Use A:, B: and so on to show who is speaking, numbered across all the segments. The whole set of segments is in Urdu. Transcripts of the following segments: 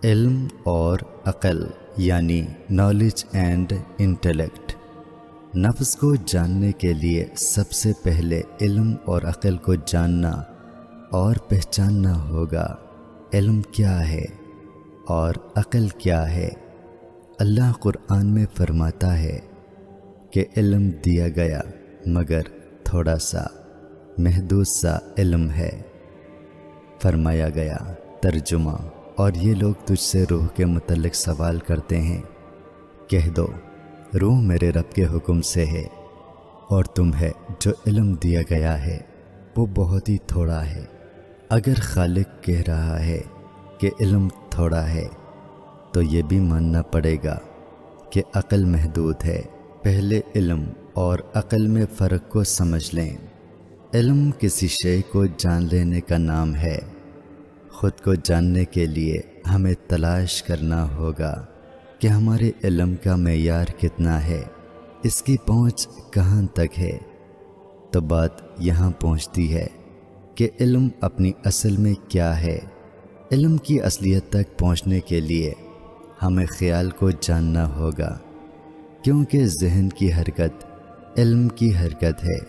A: علم اور عقل یعنی نالج اینڈ انٹلیکٹ۔ نفس کو جاننے کے لیے سب سے پہلے علم اور عقل کو جاننا اور پہچاننا ہوگا۔ علم کیا ہے اور عقل کیا ہے؟ اللہ قرآن میں فرماتا ہے کہ علم دیا گیا مگر تھوڑا سا محدود سا علم ہے۔ فرمایا گیا ترجمہ: اور یہ لوگ تجھ سے روح کے متعلق سوال کرتے ہیں، کہہ دو روح میرے رب کے حکم سے ہے، اور تمہیں جو علم دیا گیا ہے وہ بہت ہی تھوڑا ہے۔ اگر خالق کہہ رہا ہے کہ علم تھوڑا ہے تو یہ بھی ماننا پڑے گا کہ عقل محدود ہے۔ پہلے علم اور عقل میں فرق کو سمجھ لیں۔ علم کسی شے کو جان لینے کا نام ہے۔ خود کو جاننے کے لیے ہمیں تلاش کرنا ہوگا کہ ہمارے علم کا معیار کتنا ہے، اس کی پہنچ کہاں تک ہے۔ تو بات یہاں پہنچتی ہے کہ علم اپنی اصل میں کیا ہے۔ علم کی اصلیت تک پہنچنے کے لیے ہمیں خیال کو جاننا ہوگا، کیونکہ ذہن کی حرکت علم کی حرکت ہے،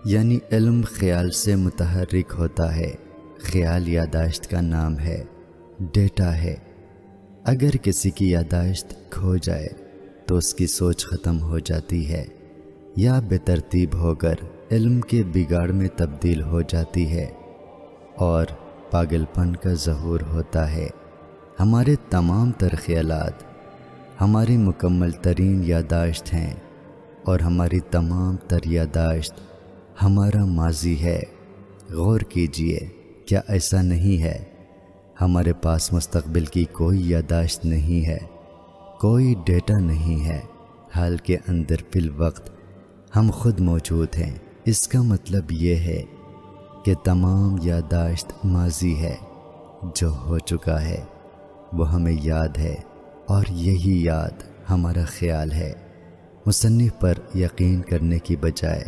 A: یعنی علم خیال سے متحرک ہوتا ہے۔ خیال یادداشت کا نام ہے، ڈیٹا ہے۔ اگر کسی کی یادداشت کھو جائے تو اس کی سوچ ختم ہو جاتی ہے یا بے ترتیب ہو کر علم کے بگاڑ میں تبدیل ہو جاتی ہے اور پاگل پن کا ظہور ہوتا ہے۔ ہمارے تمام تر خیالات ہماری مکمل ترین یادداشت ہیں، اور ہماری تمام تر یادداشت ہمارا ماضی ہے۔ غور کیجئے، کیا ایسا نہیں ہے؟ ہمارے پاس مستقبل کی کوئی یادداشت نہیں ہے، کوئی ڈیٹا نہیں ہے، حال کے اندر فی الوقت ہم خود موجود ہیں۔ اس کا مطلب یہ ہے کہ تمام یادداشت ماضی ہے، جو ہو چکا ہے وہ ہمیں یاد ہے، اور یہی یاد ہمارا خیال ہے۔ مصنف پر یقین کرنے کی بجائے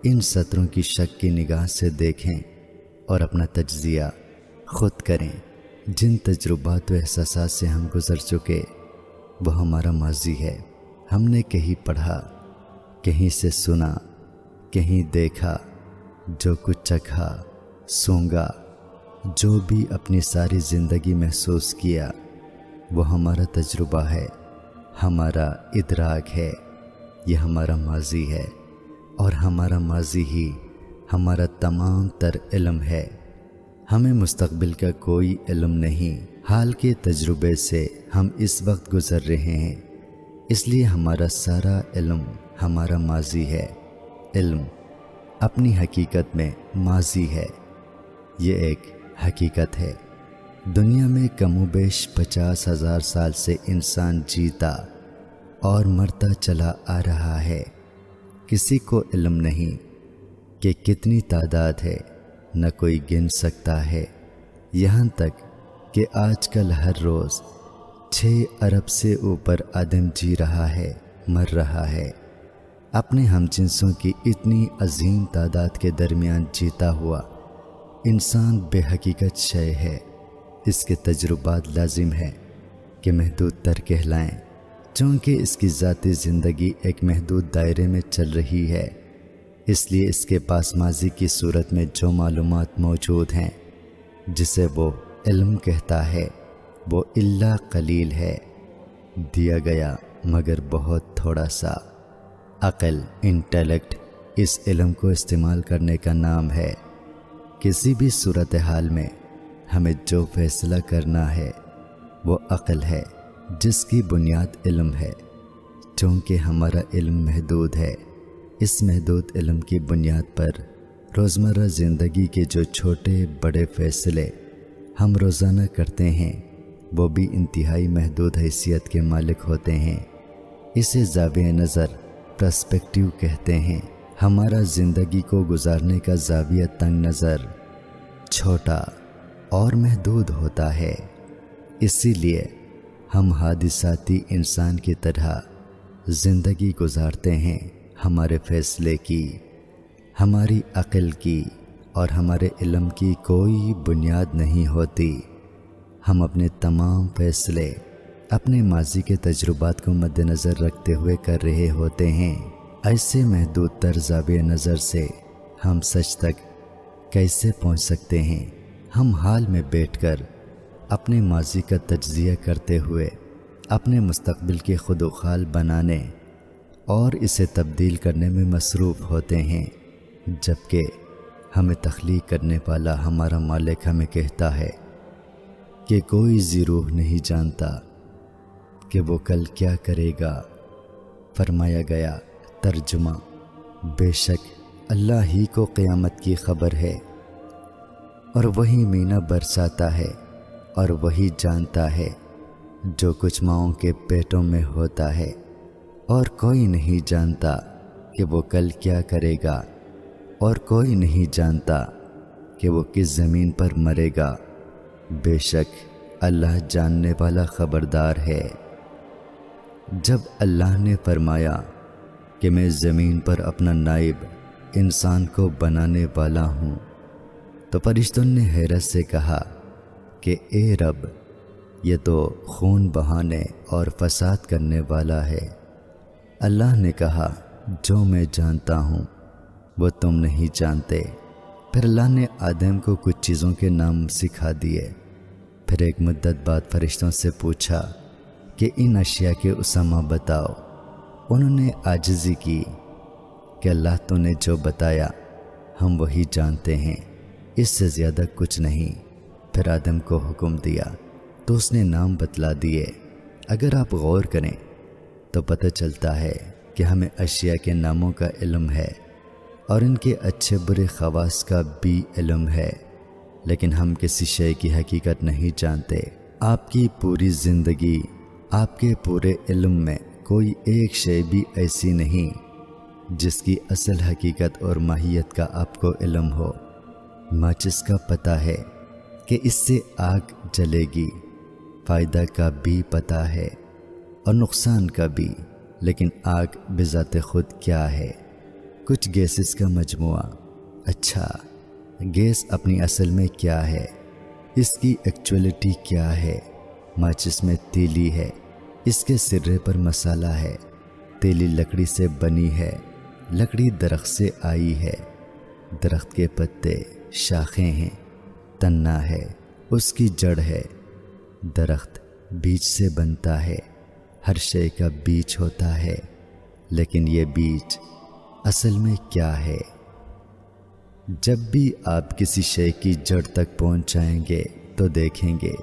A: ان سطروں کی شک کی نگاہ سے دیکھیں اور اپنا تجزیہ خود کریں۔ جن تجربات و احساسات سے ہم گزر چکے وہ ہمارا ماضی ہے۔ ہم نے کہیں پڑھا، کہیں سے سنا، کہیں دیکھا، جو کچھ چکھا، سونگا، جو بھی اپنی ساری زندگی محسوس کیا وہ ہمارا تجربہ ہے، ہمارا ادراک ہے۔ یہ ہمارا ماضی ہے، اور ہمارا ماضی ہی ہمارا تمام تر علم ہے۔ ہمیں مستقبل کا کوئی علم نہیں، حال کے تجربے سے ہم اس وقت گزر رہے ہیں، اس لیے ہمارا سارا علم ہمارا ماضی ہے۔ علم اپنی حقیقت میں ماضی ہے، یہ ایک حقیقت ہے۔ دنیا میں کم و بیش 50,000 سال سے انسان جیتا اور مرتا چلا آ رہا ہے۔ کسی کو علم نہیں کہ کتنی تعداد ہے، نہ کوئی گن سکتا ہے، یہاں تک کہ آج کل ہر روز 6 ارب سے اوپر آدم جی رہا ہے، مر رہا ہے۔ اپنے ہم جنسوں کی اتنی عظیم تعداد کے درمیان جیتا ہوا انسان بے حقیقت شے ہے۔ اس کے تجربات لازم ہے کہ محدود تر کہلائیں، چونکہ اس کی ذاتی زندگی ایک محدود دائرے میں چل رہی ہے۔ اس لیے اس کے پاس ماضی کی صورت میں جو معلومات موجود ہیں، جسے وہ علم کہتا ہے، وہ الا قلیل ہے، دیا گیا مگر بہت تھوڑا سا۔ عقل، انٹلیکٹ، اس علم کو استعمال کرنے کا نام ہے۔ کسی بھی صورتحال میں ہمیں جو فیصلہ کرنا ہے وہ عقل ہے، جس کی بنیاد علم ہے۔ چونکہ ہمارا علم محدود ہے، اس محدود علم کی بنیاد پر روزمرہ زندگی کے جو چھوٹے بڑے فیصلے ہم روزانہ کرتے ہیں وہ بھی انتہائی محدود حیثیت کے مالک ہوتے ہیں۔ اسے زاویہ نظر، پرسپیکٹیو کہتے ہیں۔ ہمارا زندگی کو گزارنے کا زاویہ تنگ نظر، چھوٹا اور محدود ہوتا ہے۔ اسی لیے ہم حادثاتی انسان کی طرح زندگی گزارتے ہیں۔ ہمارے فیصلے کی، ہماری عقل کی اور ہمارے علم کی کوئی بنیاد نہیں ہوتی۔ ہم اپنے تمام فیصلے اپنے ماضی کے تجربات کو مد نظر رکھتے ہوئے کر رہے ہوتے ہیں۔ ایسے محدود تر زاویہ نظر سے ہم سچ تک کیسے پہنچ سکتے ہیں؟ ہم حال میں بیٹھ کر اپنے ماضی کا تجزیہ کرتے ہوئے اپنے مستقبل کے خود و خال بنانے اور اسے تبدیل کرنے میں مصروف ہوتے ہیں، جبکہ ہمیں تخلیق کرنے والا ہمارا مالک ہمیں کہتا ہے کہ کوئی ذی روح نہیں جانتا کہ وہ کل کیا کرے گا۔ فرمایا گیا ترجمہ: بے شک اللہ ہی کو قیامت کی خبر ہے، اور وہی مینہ برساتا ہے، اور وہی جانتا ہے جو کچھ ماؤں کے پیٹوں میں ہوتا ہے، اور کوئی نہیں جانتا کہ وہ کل کیا کرے گا، اور کوئی نہیں جانتا کہ وہ کس زمین پر مرے گا۔ بے شک اللہ جاننے والا خبردار ہے۔ جب اللہ نے فرمایا کہ میں زمین پر اپنا نائب انسان کو بنانے والا ہوں، تو فرشتوں نے حیرت سے کہا کہ اے رب، یہ تو خون بہانے اور فساد کرنے والا ہے۔ اللہ نے کہا جو میں جانتا ہوں وہ تم نہیں جانتے۔ پھر اللہ نے آدم کو کچھ چیزوں کے نام سکھا دیے۔ پھر ایک مدت بعد فرشتوں سے پوچھا کہ ان اشیاء کے اسما بتاؤ۔ انہوں نے عاجزی کی کہ اللہ تو نے جو بتایا ہم وہی جانتے ہیں، اس سے زیادہ کچھ نہیں۔ پھر آدم کو حکم دیا تو اس نے نام بتلا دیے۔ اگر آپ غور کریں تو پتہ چلتا ہے کہ ہمیں اشیاء کے ناموں کا علم ہے اور ان کے اچھے برے خواص کا بھی علم ہے، لیکن ہم کسی شے کی حقیقت نہیں جانتے۔ آپ کی پوری زندگی، آپ کے پورے علم میں کوئی ایک شے بھی ایسی نہیں جس کی اصل حقیقت اور ماہیت کا آپ کو علم ہو۔ ماچس کا پتہ ہے کہ اس سے آگ جلے گی، فائدہ کا بھی پتہ ہے اور نقصان کا بھی، لیکن آگ بذات خود کیا ہے؟ کچھ گیسز کا مجموعہ۔ اچھا، گیس اپنی اصل میں کیا ہے؟ اس کی ایکچولیٹی کیا ہے؟ ماچس میں تیلی ہے، اس کے سرے پر مسالہ ہے۔ تیلی لکڑی سے بنی ہے، لکڑی درخت سے آئی ہے، درخت کے پتے، شاخیں ہیں، تنا ہے، اس کی جڑ ہے۔ درخت بیج سے بنتا ہے، ہر شے کا بیج ہوتا ہے، لیکن یہ بیج اصل میں کیا ہے؟ جب بھی آپ کسی شے کی جڑ تک پہنچ جائیں گے تو دیکھیں گے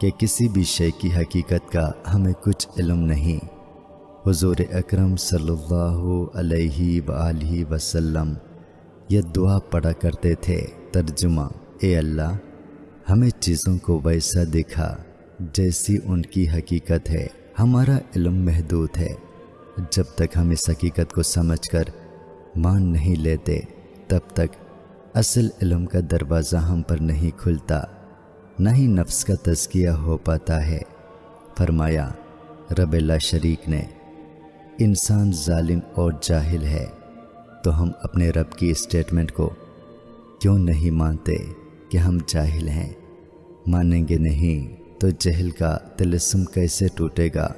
A: کہ کسی بھی شے کی حقیقت کا ہمیں کچھ علم نہیں۔ حضور اکرم صلی اللہ علیہ وآلہ وسلم یہ دعا پڑھا کرتے تھے، ترجمہ: اے اللہ، ہمیں چیزوں کو ویسا دکھا جیسی ان کی حقیقت ہے۔ ہمارا علم محدود ہے، جب تک ہم اس حقیقت کو سمجھ کر مان نہیں لیتے تب تک اصل علم کا دروازہ ہم پر نہیں کھلتا، نہ ہی نفس کا تزکیہ ہو پاتا ہے۔ فرمایا رب لا شریک نے، انسان ظالم اور جاہل ہے، تو ہم اپنے رب کی اسٹیٹمنٹ کو کیوں نہیں مانتے کہ ہم جاہل ہیں؟ مانیں گے نہیں تو جہل کا طلسم کیسے ٹوٹے گا؟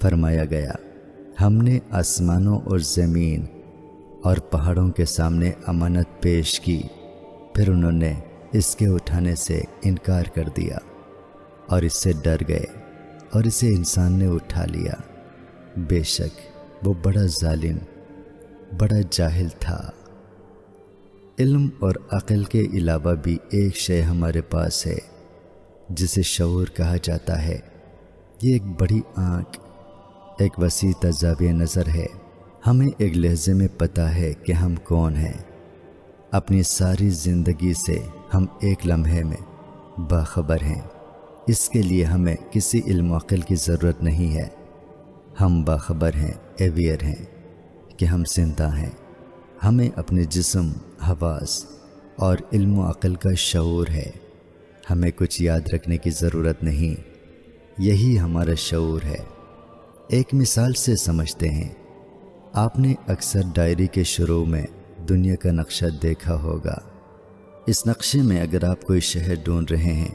A: فرمایا گیا ہم نے آسمانوں اور زمین اور پہاڑوں کے سامنے امانت پیش کی، پھر انہوں نے اس کے اٹھانے سے انکار کر دیا اور اس سے ڈر گئے، اور اسے انسان نے اٹھا لیا۔ بے شک وہ بڑا ظالم، بڑا جاہل تھا۔ علم اور عقل کے علاوہ بھی ایک شے ہمارے پاس ہے جسے شعور کہا جاتا ہے۔ یہ ایک بڑی آنکھ، ایک وسیع زاویہ نظر ہے۔ ہمیں ایک لحظے میں پتہ ہے کہ ہم کون ہیں۔ اپنی ساری زندگی سے ہم ایک لمحے میں باخبر ہیں۔ اس کے لیے ہمیں کسی علم و عقل کی ضرورت نہیں ہے۔ ہم باخبر ہیں، اویئر ہیں کہ ہم زندہ ہیں۔ ہمیں اپنے جسم، حواس اور علم و عقل کا شعور ہے۔ ہمیں کچھ یاد رکھنے کی ضرورت نہیں، یہی ہمارا شعور ہے۔ ایک مثال سے سمجھتے ہیں۔ آپ نے اکثر ڈائری کے شروع میں دنیا کا نقشہ دیکھا ہوگا۔ اس نقشے میں اگر آپ کوئی شہر ڈھونڈ رہے ہیں